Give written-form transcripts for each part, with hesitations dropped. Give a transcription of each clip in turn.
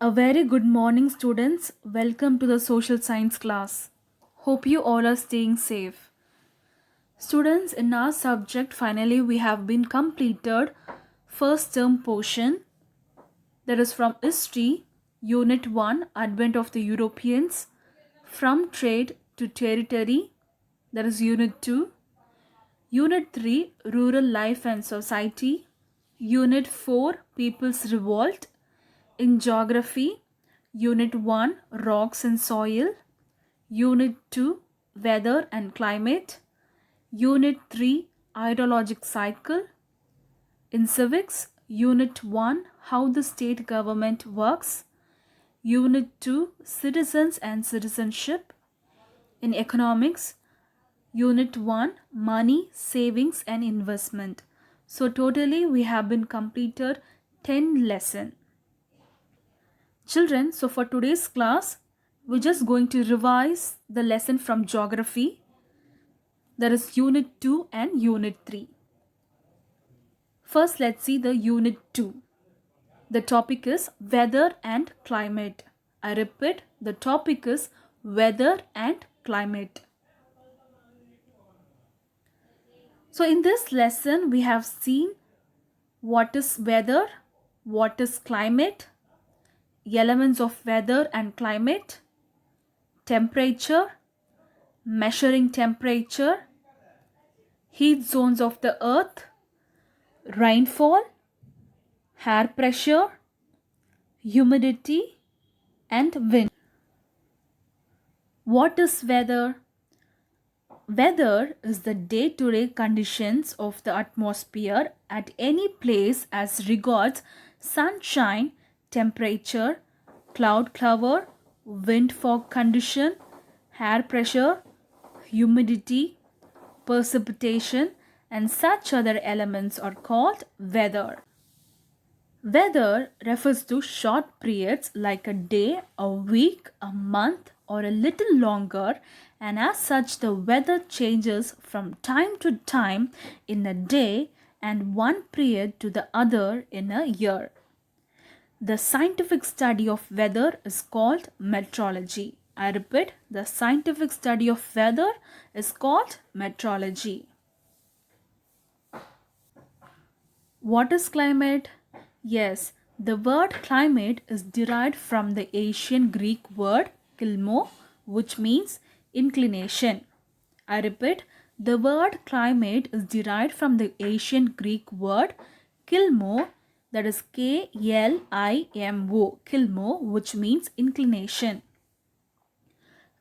A very good morning, students. Welcome to the social science class. Hope you all are staying safe. Students, in our subject, finally, we have been completed first term portion that is from History, Unit 1, Advent of the Europeans, from Trade to Territory, that is Unit 2, Unit 3, Rural Life and Society, Unit 4, People's Revolt, in Geography, Unit 1, Rocks and Soil, Unit 2, Weather and Climate, Unit 3, Ideologic Cycle. In Civics, Unit 1, How the State Government Works, Unit 2, Citizens and Citizenship. In Economics, Unit 1, Money, Savings and Investment. So totally we have been completed 10 lesson. Children, so for today's class, we're just going to revise the lesson from geography, that is Unit 2 and Unit 3. First, let's see the Unit 2. The topic is weather and climate. I repeat, the topic is weather and climate. So in this lesson, we have seen what is weather, what is climate, elements of weather and climate, temperature, measuring temperature, heat zones of the earth, rainfall, air pressure, humidity and wind. What is weather? Weather is the day-to-day conditions of the atmosphere at any place as regards sunshine, temperature, cloud cover, wind fog condition, air pressure, humidity, precipitation and such other elements are called weather. Weather refers to short periods like a day, a week, a month, or a little longer, and as such, the weather changes from time to time in a day and one period to the other in a year. The scientific study of weather is called meteorology. I repeat, the scientific study of weather is called meteorology. What is climate? Yes, the word climate is derived from the ancient Greek word kilmo, which means inclination. I repeat, the word climate is derived from the ancient Greek word kilmo, that is K-L-I-M-O, kilmo, which means inclination.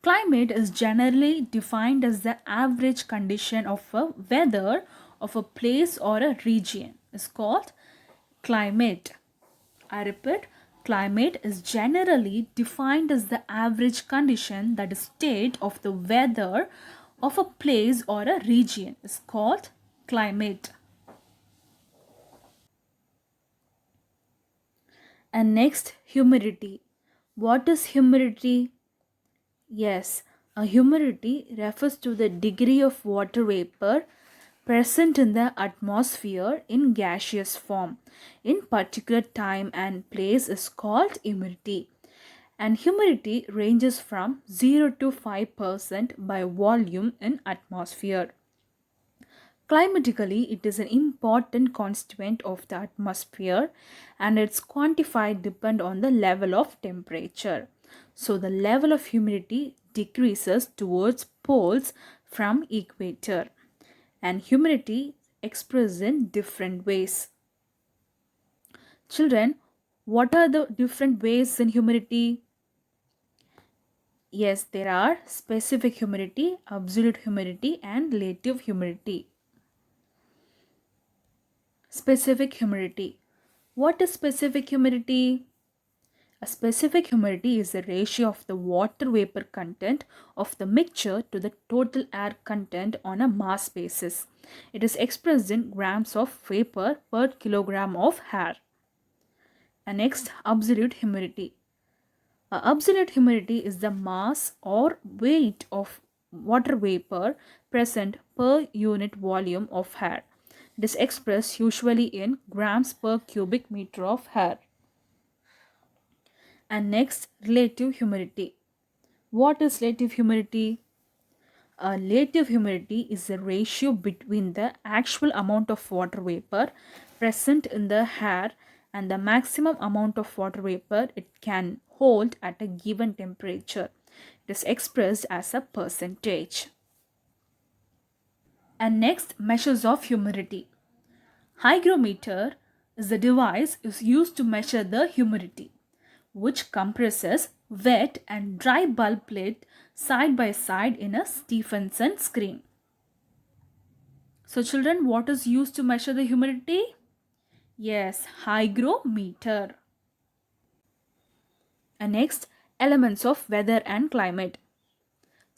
Climate is generally defined as the average condition of a weather of a place or a region. Is called climate. I repeat, climate is generally defined as the average condition, that is state of the weather of a place or a region. Is called climate. And next, humidity. What is humidity? Yes, a humidity refers to the degree of water vapor present in the atmosphere in gaseous form in particular time and place is called humidity. And humidity ranges from 0 to 5% by volume in atmosphere. Climatically, it is an important constituent of the atmosphere and its quantified depend on the level of temperature. So the level of humidity decreases towards poles from equator, and humidity expressed in different ways. Children, what are the different ways in humidity? Yes, there are specific humidity, absolute humidity and relative humidity. Specific humidity. What is specific humidity? A specific humidity is the ratio of the water vapor content of the mixture to the total air content on a mass basis. It is expressed in grams of vapor per kilogram of air. And next, absolute humidity. Absolute humidity is the mass or weight of water vapor present per unit volume of air. It is expressed usually in grams per cubic meter of air. And next, relative humidity. What is relative humidity? Relative humidity is the ratio between the actual amount of water vapor present in the air and the maximum amount of water vapor it can hold at a given temperature. It is expressed as a percentage. And next, measures of humidity. Hygrometer is the device is used to measure the humidity, which compresses wet and dry bulb plate side by side in a Stephenson screen. So children, what is used to measure the humidity? Yes, hygrometer. And next, elements of weather and climate.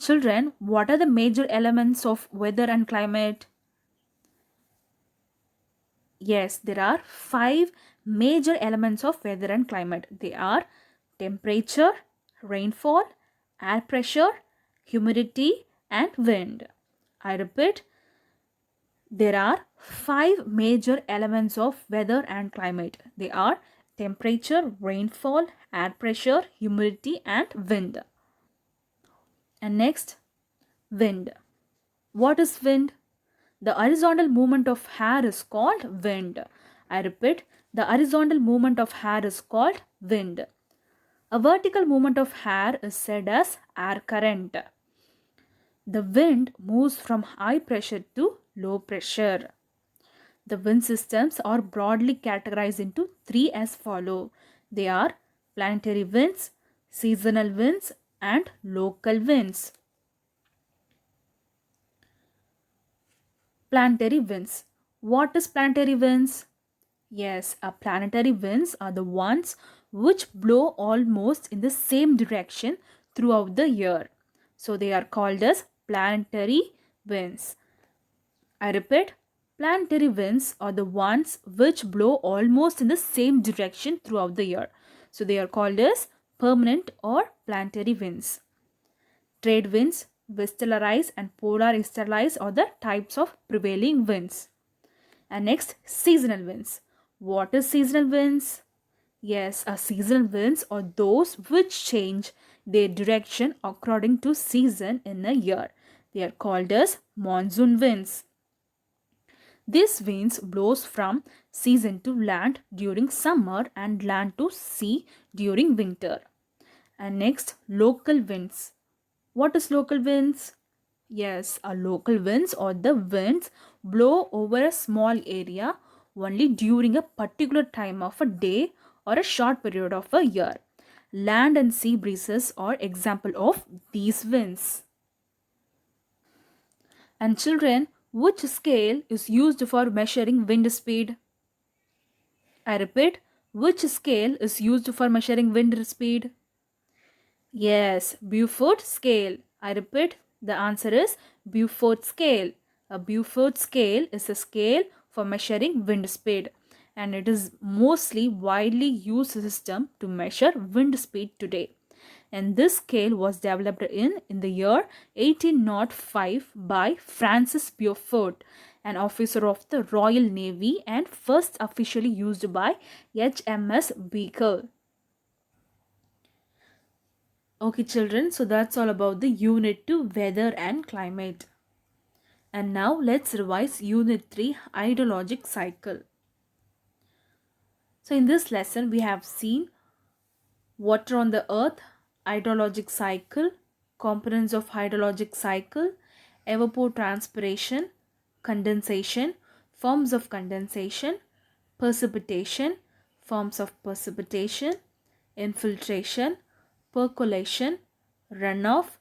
Children, what are the major elements of weather and climate? Yes, there are five major elements of weather and climate. They are temperature, rainfall, air pressure, humidity, and wind. I repeat, there are five major elements of weather and climate. They are temperature, rainfall, air pressure, humidity, and wind. And next, wind. What is wind? The horizontal movement of air is called wind. I repeat, the horizontal movement of air is called wind. A vertical movement of air is said as air current. The wind moves from high pressure to low pressure. The wind systems are broadly categorized into three as follow. They are planetary winds, seasonal winds, and local winds. Planetary winds. What is planetary winds? Yes, planetary winds are the ones which blow almost in the same direction throughout the year. So they are called as planetary winds. I repeat, planetary winds are the ones which blow almost in the same direction throughout the year. So they are called as permanent or planetary winds. Trade winds, westerlize and polar easterlize are the types of prevailing winds. And next, seasonal winds. What is seasonal winds? Yes, seasonal winds are those which change their direction according to season in a year. They are called as monsoon winds. These winds blows from season to land during summer and land to sea during winter. And next, local winds. What is local winds? Yes, local winds or the winds blow over a small area only during a particular time of a day or a short period of a year. Land and sea breezes are example of these winds. And children, which scale is used for measuring wind speed? I repeat, which scale is used for measuring wind speed? Yes, Beaufort scale. I repeat, the answer is Beaufort scale. A Beaufort scale is a scale for measuring wind speed, and it is mostly widely used system to measure wind speed today. And this scale was developed in the year 1805 by Francis Beaufort, an officer of the Royal Navy and first officially used by HMS Beagle. Okay, children, so that's all about the Unit 2 weather and climate. And now let's revise Unit 3 hydrologic cycle. So in this lesson, we have seen water on the earth, hydrologic cycle, components of hydrologic cycle, evapotranspiration, condensation, forms of condensation, precipitation, forms of precipitation, infiltration, percolation, runoff,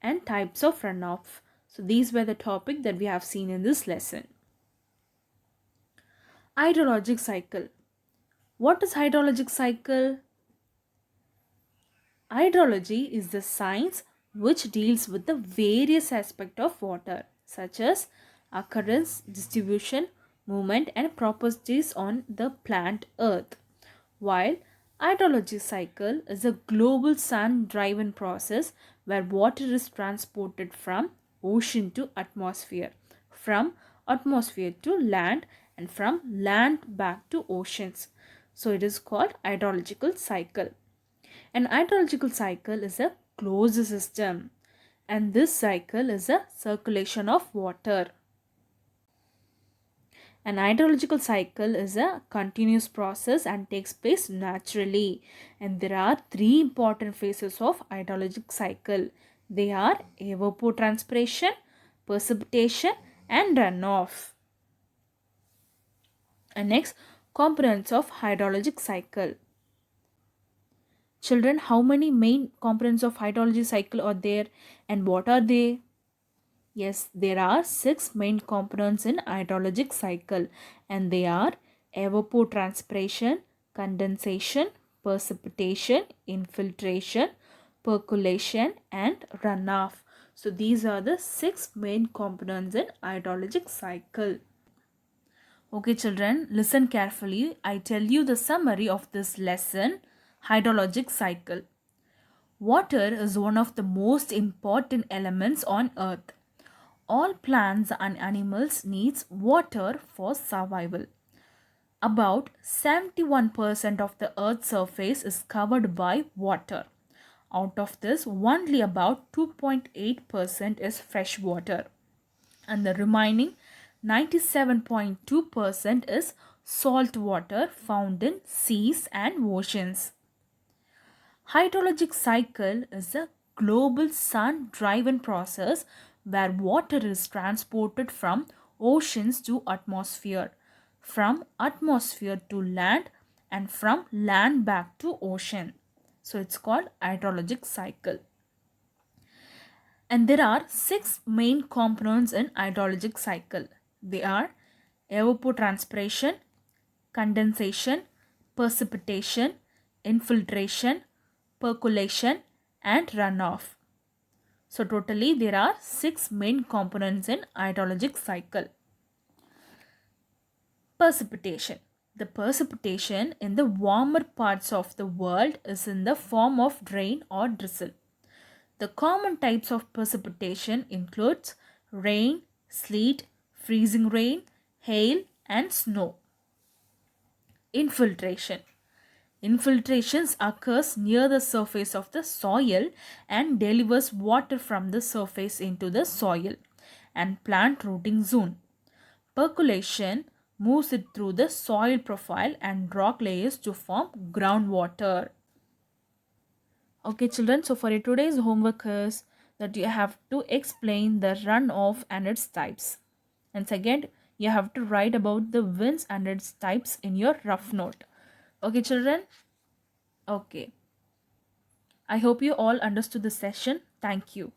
and types of runoff. So these were the topic that we have seen in this lesson. Hydrologic cycle. What is hydrologic cycle? Hydrology is the science which deals with the various aspects of water, such as occurrence, distribution, movement, and properties on the plant earth. While hydrology cycle is a global sun-driven process where water is transported from ocean to atmosphere, from atmosphere to land, and from land back to oceans. So it is called hydrological cycle. An hydrological cycle is a closed system, and this cycle is a circulation of water. An hydrological cycle is a continuous process and takes place naturally. And there are three important phases of hydrologic cycle. They are evapotranspiration, precipitation, and runoff. And next, components of hydrologic cycle. Children, how many main components of hydrology cycle are there and what are they? Yes, there are six main components in hydrologic cycle, and they are evapotranspiration, condensation, precipitation, infiltration, percolation, and runoff. So these are the six main components in hydrologic cycle. Okay children, listen carefully. I tell you the summary of this lesson, hydrologic cycle. Water is one of the most important elements on earth. All plants and animals needs water for survival. About 71% of the earth's surface is covered by water. Out of this, only about 2.8% is fresh water, and the remaining 97.2% is salt water found in seas and oceans. Hydrologic cycle is a global sun-driven process where water is transported from oceans to atmosphere, from atmosphere to land, and from land back to ocean. So it's called hydrologic cycle. And there are six main components in hydrologic cycle. They are evapotranspiration, condensation, precipitation, infiltration, percolation, and runoff. So totally there are six main components in hydrologic cycle. Precipitation. The precipitation in the warmer parts of the world is in the form of rain or drizzle. The common types of precipitation includes rain, sleet, freezing rain, hail, and snow. Infiltration. Infiltrations occurs near the surface of the soil and delivers water from the surface into the soil and plant rooting zone. Percolation moves it through the soil profile and rock layers to form groundwater. Okay children, so for your today's homework is that you have to explain the runoff and its types. And second, you have to write about the winds and its types in your rough note. Okay children? Okay. I hope you all understood the session. Thank you.